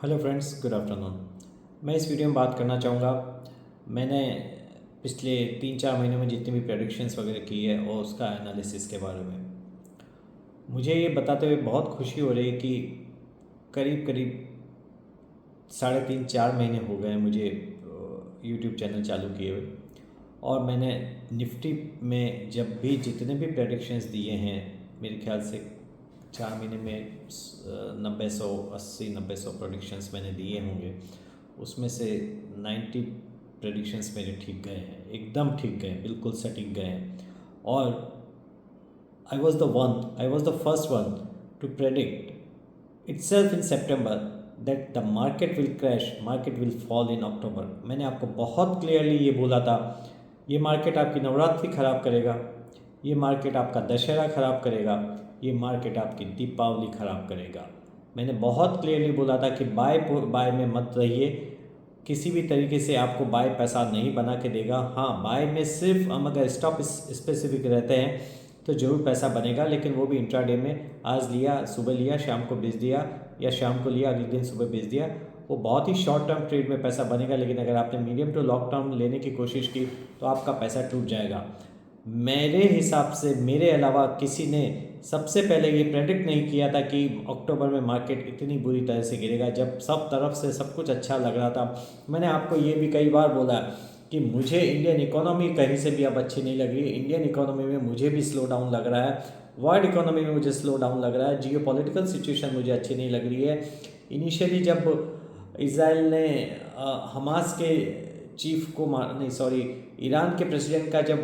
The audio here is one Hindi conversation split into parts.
Hello friends, good afternoon. मैं इस वीडियो में बात करना चाहूँगा। मैंने पिछले 3-4 महीनों में जितनी भी प्रेडिक्शंस वगैरह की है और उसका एनालिसिस के बारे में मुझे ये बताते हुए बहुत खुशी हो रही है कि करीब करीब 3.5-4 महीने हो गए मुझे यूट्यूब चैनल चालू किए हुए। और मैंने निफ्टी में जब भी जितने भी प्रेडिक्शंस दिए हैं, मेरे ख्याल से 4 महीने में 90-100 प्रेडिक्शंस मैंने दिए होंगे। उसमें से 90 प्रेडिक्शंस मेरे ठीक गए हैं, एकदम ठीक गए, बिल्कुल सटीक गए हैं। और I was the first one to predict itself in September that the market will crash, market will fall in October। मैंने आपको बहुत क्लियरली ये बोला था, ये मार्केट आपकी नवरात्रि ख़राब करेगा, ये मार्केट आपका दशहरा ख़राब करेगा, ये मार्केट आपकी दीपावली ख़राब करेगा। मैंने बहुत क्लियरली बोला था कि बाय में मत रहिए, किसी भी तरीके से आपको बाय पैसा नहीं बना के देगा। हाँ, बाय में सिर्फ हम अगर स्टॉप स्पेसिफिक रहते हैं तो ज़रूर पैसा बनेगा, लेकिन वो भी इंट्राडे में, आज लिया सुबह लिया शाम को बेच दिया, या शाम को लिया अगले दिन सुबह बेच दिया, वो बहुत ही शॉर्ट टर्म ट्रेड में पैसा बनेगा। लेकिन अगर आपने मीडियम टू लॉन्ग टर्म लेने की कोशिश की तो आपका पैसा टूट जाएगा। मेरे हिसाब से मेरे अलावा किसी ने सबसे पहले ये प्रेडिक्ट नहीं किया था कि अक्टूबर में मार्केट इतनी बुरी तरह से गिरेगा, जब सब तरफ से सब कुछ अच्छा लग रहा था। मैंने आपको ये भी कई बार बोला कि मुझे इंडियन इकोनॉमी कहीं से भी अब अच्छी नहीं लग रही है। इंडियन इकोनॉमी में मुझे भी स्लो डाउन लग रहा है, वर्ल्ड इकोनॉमी में मुझे स्लो डाउन लग रहा है, जियो पॉलिटिकल सिचुएशन मुझे अच्छी नहीं लग रही है। इनिशियली जब इसराइल ने हमास के चीफ को मार नहीं सॉरी ईरान के प्रेसिडेंट का जब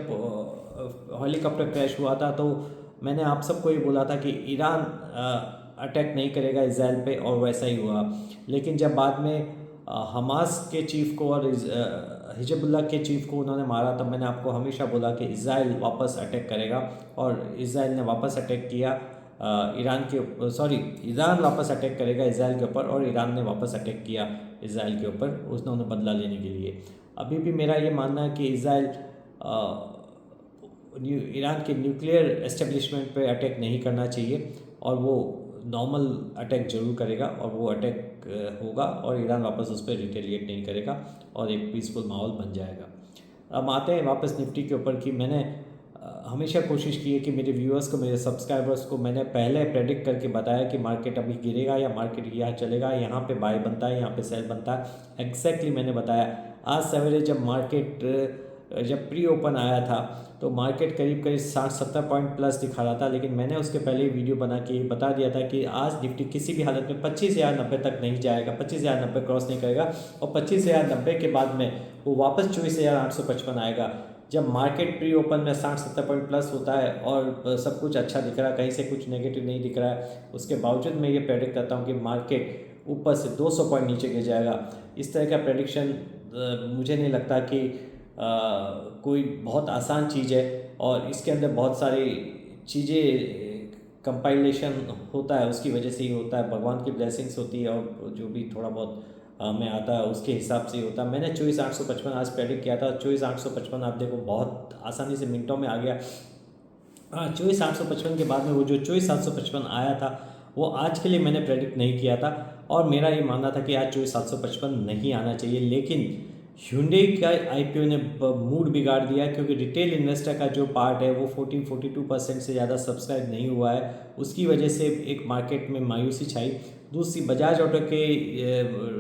हेलीकॉप्टर क्रैश हुआ था, तो मैंने आप सबको ये बोला था कि ईरान अटैक नहीं करेगा इसराइल पे, और वैसा ही हुआ। लेकिन जब बाद में हमास के चीफ को और हिजबुल्लाह के चीफ को उन्होंने मारा, तब मैंने आपको हमेशा बोला कि इसराइल वापस अटैक करेगा, और इसराइल ने वापस अटैक किया ईरान वापस अटैक करेगा इसराइल के ऊपर, और ईरान ने वापस अटैक किया इसराइल के ऊपर, उसने बदला लेने के लिए। अभी भी मेरा ये मानना है कि इसराइल ईरान के न्यूक्लियर एस्टेब्लिशमेंट पे अटैक नहीं करना चाहिए, और वो नॉर्मल अटैक जरूर करेगा, और वो अटैक होगा और ईरान वापस उस पर रिटेलिएट नहीं करेगा, और एक पीसफुल माहौल बन जाएगा। अब आते हैं वापस निफ्टी के ऊपर कि मैंने हमेशा कोशिश की है कि मेरे व्यूअर्स को, मेरे सब्सक्राइबर्स को मैंने पहले प्रेडिक्ट करके बताया कि मार्केट अभी गिरेगा या मार्केट यहाँ चलेगा, यहाँ पे बाय बनता है, यहाँ पे सेल बनता है। एग्जैक्टली मैंने बताया। आज सवेरे जब मार्केट जब प्री ओपन आया था तो मार्केट करीब करीब 60-70 पॉइंट प्लस दिखा रहा था, लेकिन मैंने उसके पहले ही वीडियो बना के बता दिया था कि आज निफ्टी किसी भी हालत में 25,090 तक नहीं जाएगा, 25,090 क्रॉस नहीं करेगा, और 25,090 के बाद में वो वापस 24,855 आएगा। जब मार्केट प्री ओपन में 60-70 पॉइंट प्लस होता है और सब कुछ अच्छा दिख रहा है, कहीं से कुछ नेगेटिव नहीं दिख रहा है, उसके बावजूद मैं ये प्रेडिक्ट करता हूँ कि मार्केट ऊपर से 200 पॉइंट नीचे गिर जाएगा। इस तरह का प्रेडिक्शन मुझे नहीं लगता कि कोई बहुत आसान चीज़ है, और इसके अंदर बहुत सारी चीज़ें कंपाइलेशन होता है, उसकी वजह से ही होता है, भगवान की ब्लेसिंग्स होती है, और जो भी थोड़ा बहुत हमें आता है उसके हिसाब से ही होता है। मैंने 24,855 आज प्रेडिक्ट किया था, 24,855 आप देखो बहुत आसानी से मिनटों में आ गया। हाँ, 24,855 के बाद में वो जो 24,755 आया था वो आज के लिए मैंने प्रेडिक्ट नहीं किया था, और मेरा ये मानना था कि आज 24,755 नहीं आना चाहिए। लेकिन Hyundai का IPO ने मूड बिगाड़ दिया, क्योंकि रिटेल इन्वेस्टर का जो पार्ट है वो 42% से ज़्यादा सब्सक्राइब नहीं हुआ है, उसकी वजह से एक मार्केट में मायूसी छाई। दूसरी, बजाज ऑटो के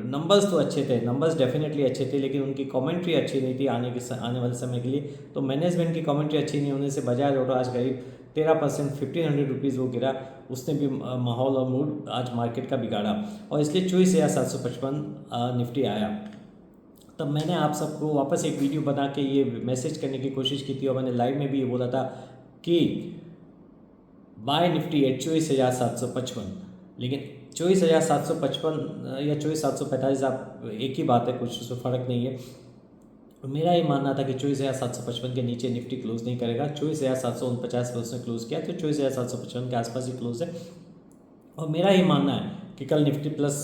नंबर्स तो अच्छे थे, नंबर्स डेफिनेटली अच्छे थे, लेकिन उनकी कमेंट्री अच्छी नहीं थी आने वाले समय के लिए। तो मैनेजमेंट की कमेंट्री अच्छी नहीं होने से बजाज ऑटो आज करीब 13%, 1,500 रुपीज़ वो गिरा। उसने भी माहौल और मूड आज मार्केट का बिगाड़ा, और इसलिए 24,755 निफ्टी आया। तब मैंने आप सबको वापस एक वीडियो बना के ये मैसेज करने की कोशिश की थी, और मैंने लाइव में भी ये बोला था कि बाय निफ्टी एट 24,755। लेकिन 24,755 या 24,745 आप एक ही बात है, कुछ उसमें फ़र्क नहीं है। मेरा ये मानना था कि 24,755 के नीचे निफ्टी क्लोज नहीं करेगा। 24,749 पर उसने क्लोज किया, तो 24,755 के आसपास ही क्लोज है, और मेरा ये मानना है कि कल निफ्टी प्लस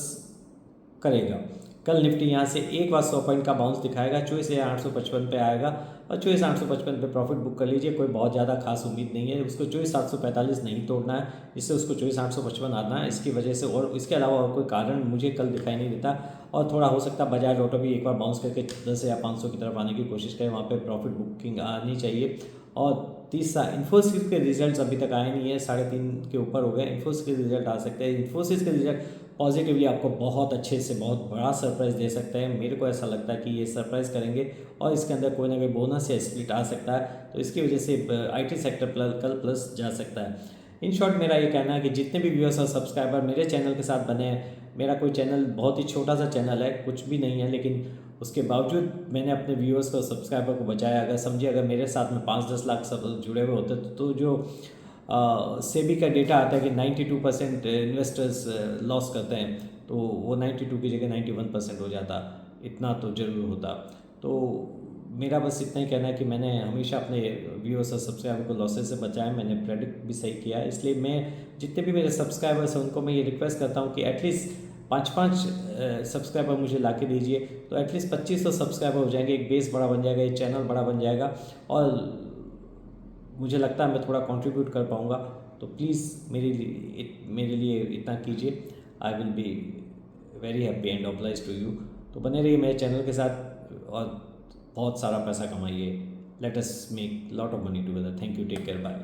करेगा। कल निफ्टी यहाँ से एक बार 100 पॉइंट का बाउंस दिखाएगा, 24,855 पे आएगा और 24,855 पे प्रॉफिट बुक कर लीजिए। कोई बहुत ज़्यादा खास उम्मीद नहीं है, उसको 24,745 नहीं तोड़ना है, इससे उसको 24,855 आना है। इसकी वजह से और इसके अलावा और कोई कारण मुझे कल दिखाई नहीं देता। और थोड़ा हो सकता है बजाज ऑटो भी एक बार बाउंस करके 10,500 की तरफ आने की कोशिश करें, वहाँ पे प्रॉफिट बुकिंग आनी चाहिए। और तीसरा, इन्फोसिस के रिजल्ट्स अभी तक आए नहीं है, 3.5 के ऊपर हो गए। इन्फोसिस के रिजल्ट आ सकते हैं। इन्फोसिस के रिजल्ट पॉजिटिवली आपको बहुत अच्छे से बहुत बड़ा सरप्राइज़ दे सकते हैं। मेरे को ऐसा लगता है कि ये सरप्राइज़ करेंगे और इसके अंदर कोई ना कोई बोनस या स्प्लिट आ सकता है, तो इसकी वजह से IT सेक्टर कल प्लस जा सकता है। इन शॉर्ट मेरा ये कहना है कि जितने भी व्यूअर्स और सब्सक्राइबर मेरे चैनल के साथ बने हैं, मेरा कोई चैनल बहुत ही छोटा सा चैनल है, कुछ भी नहीं है, लेकिन उसके बावजूद मैंने अपने व्यूअर्स को सब्सक्राइबर को बचाया। अगर समझिए अगर मेरे साथ में 5-10 लाख सब जुड़े हुए होते तो जो सेबी का डेटा आता है कि 92% इन्वेस्टर्स लॉस करते हैं, तो वो 92 की जगह 91% हो जाता, इतना तो ज़रूर होता। तो मेरा बस इतना ही कहना है कि मैंने हमेशा अपने व्यूअर्स और सब्सक्राइबर को लॉसेस से बचाया, मैंने प्रेडिक्ट भी सही किया है। इसलिए मैं जितने भी मेरे सब्सक्राइबर्स हैं उनको मैं ये रिक्वेस्ट करता हूँ कि एटलीस्ट 5-5 सब्सक्राइबर मुझे ला के दीजिए, तो एटलीस्ट 2500 सब्सक्राइबर हो जाएंगे, एक बेस बड़ा बन जाएगा, एक चैनल बड़ा बन जाएगा और मुझे लगता है मैं थोड़ा कंट्रीब्यूट कर पाऊँगा। तो प्लीज़ मेरे लिए इतना कीजिए। I will be very happy and oblige to you. तो बने रहिए मेरे चैनल के साथ और बहुत सारा पैसा कमाइए। Let us make lot of money together. Thank you, take care, bye.